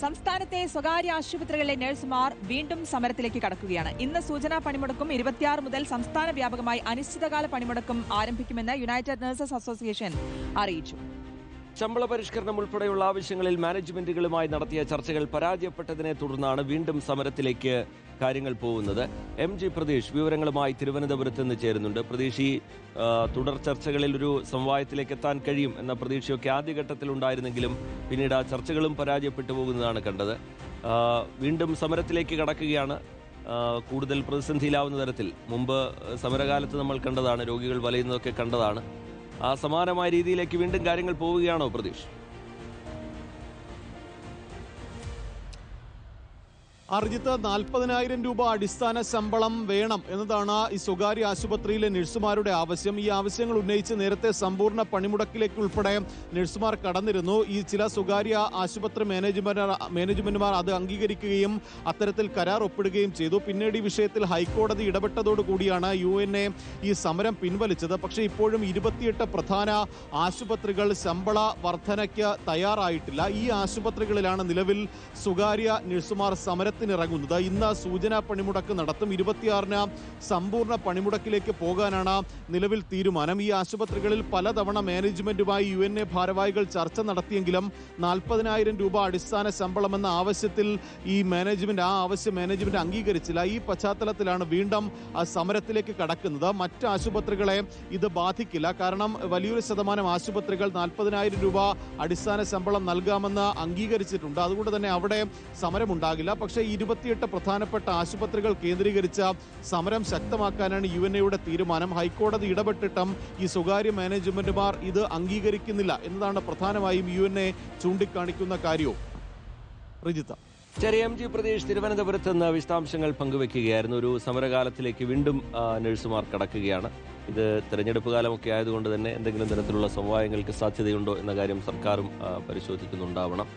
സംസ്ഥാനത്തെ സ്വകാര്യ ആശുപത്രികളിലെ നഴ്സുമാർ വീണ്ടും സമരത്തിലേക്ക് കടക്കുകയാണ്. ഇന്ന് സൂചനാ പണിമുടക്കും 26 മുതൽ സംസ്ഥാന വ്യാപകമായി അനിശ്ചിതകാല പണിമുടക്കും ആരംഭിക്കുമെന്ന് യുണൈറ്റഡ് നഴ്സസ് അസോസിയേഷൻ അറിയിച്ചു. ശമ്പള പരിഷ്കരണം ഉൾപ്പെടെയുള്ള ആവശ്യങ്ങളിൽ മാനേജ്മെന്റുകളുമായി നടത്തിയ ചർച്ചകൾ പരാജയപ്പെട്ടതിനെ തുടർന്നാണ് വീണ്ടും സമരത്തിലേക്ക് കാര്യങ്ങൾ പോകുന്നത്. MG പ്രതീഷ് വിവരങ്ങളുമായി തിരുവനന്തപുരത്ത് നിന്ന് ചേരുന്നുണ്ട്. പ്രതീഷ്, ഈ തുടർ ചർച്ചകളിൽ ഒരു സമവായത്തിലേക്ക് എത്താൻ കഴിയും എന്ന പ്രതീക്ഷയൊക്കെ ആദ്യഘട്ടത്തിൽ ഉണ്ടായിരുന്നെങ്കിലും പിന്നീട് ആ ചർച്ചകളും പരാജയപ്പെട്ടു പോകുന്നതാണ് കണ്ടത്. വീണ്ടും സമരത്തിലേക്ക് കടക്കുകയാണ്. കൂടുതൽ പ്രതിസന്ധിയിലാവുന്ന തരത്തിൽ മുമ്പ് സമരകാലത്ത് നമ്മൾ കണ്ടതാണ്, രോഗികൾ വലയുന്നതൊക്കെ കണ്ടതാണ്. ആ സമാനമായ രീതിയിലേക്ക് വീണ്ടും കാര്യങ്ങൾ പോവുകയാണോ പ്രതീഷ്? അർജിത്ത് 40,000 രൂപ അടിസ്ഥാന ശമ്പളം വേണം എന്നതാണ് ഈ സ്വകാര്യ ആശുപത്രിയിലെ നഴ്സുമാരുടെ ആവശ്യം. ഈ ആവശ്യങ്ങൾ ഉന്നയിച്ച് നേരത്തെ സമ്പൂർണ്ണ പണിമുടക്കിലേക്ക് ഉൾപ്പെടെ നഴ്സുമാർ കടന്നിരുന്നു. ഈ ചില സ്വകാര്യ ആശുപത്രി മാനേജ്മെന്റുമാർ അത് അംഗീകരിക്കുകയും അത്തരത്തിൽ കരാർ ഒപ്പിടുകയും ചെയ്തു. പിന്നീട് ഈ വിഷയത്തിൽ ഹൈക്കോടതി ഇടപെട്ടതോടുകൂടിയാണ് UNA ഈ സമരം പിൻവലിച്ചത്. പക്ഷേ ഇപ്പോഴും 28 പ്രധാന ആശുപത്രികൾ ശമ്പള വർധനയ്ക്ക് തയ്യാറായിട്ടില്ല. ഈ ആശുപത്രികളിലാണ് നിലവിൽ സ്വകാര്യ നഴ്സുമാർ സമരത്തിനിറങ്ങുന്നത്. ഇന്ന് സൂചനാ പണിമുടക്ക് നടത്തും. 26-ന് സമ്പൂർണ്ണ പണിമുടക്കിലേക്ക് പോകാനാണ് നിലവിൽ തീരുമാനം. ഈ ആശുപത്രികളിൽ പലതവണ മാനേജ്മെന്റുമായി UNA ഭാരവാഹികൾ ചർച്ച നടത്തിയെങ്കിലും 40,000 രൂപ അടിസ്ഥാന ശമ്പളമെന്ന ആവശ്യത്തിൽ ഈ ആവശ്യം മാനേജ്മെന്റ് അംഗീകരിച്ചില്ല. ഈ പശ്ചാത്തലത്തിലാണ് വീണ്ടും സമരത്തിലേക്ക് കടക്കുന്നത്. മറ്റ് ആശുപത്രികളെ ഇത് ബാധിക്കില്ല. കാരണം വലിയൊരു ശതമാനം ആശുപത്രികൾ 40,000 രൂപ അടിസ്ഥാന ശമ്പളം നൽകാമെന്ന് അംഗീകരിച്ചിട്ടുണ്ട്. അതുകൊണ്ട് തന്നെ അവിടെ സമരമുണ്ടാകില്ല. പക്ഷേ 28 പ്രധാനപ്പെട്ട ആശുപത്രികൾ കേന്ദ്രീകരിച്ച സമരം ശക്തമാക്കാനാണ് UNAയുടെ തീരുമാനം. ഹൈക്കോടതി ഇടപെട്ടിട്ടും ഈ സ്വകാര്യ മാനേജ്മെന്റുമാർ ഇത് അംഗീകരിക്കുന്നില്ല എന്നതാണ് പ്രധാനമായും UNA ചൂണ്ടിക്കാണിക്കുന്ന കാര്യവും. റിജിത്ത. MG പ്രതീഷ് തിരുവനന്തപുരത്ത് നിന്ന് വിശദാംശങ്ങൾ പങ്കുവെക്കുകയായിരുന്നു. ഒരു സമരകാലത്തിലേക്ക് വീണ്ടും നഴ്സുമാർ കടക്കുകയാണ്. ഇത് തെരഞ്ഞെടുപ്പ് കാലമൊക്കെ ആയതുകൊണ്ട് തന്നെ എന്തെങ്കിലും തരത്തിലുള്ള സമവായങ്ങൾക്ക് സാധ്യതയുണ്ടോ എന്ന കാര്യം സർക്കാരും പരിശോധിക്കുന്നുണ്ടാവണം.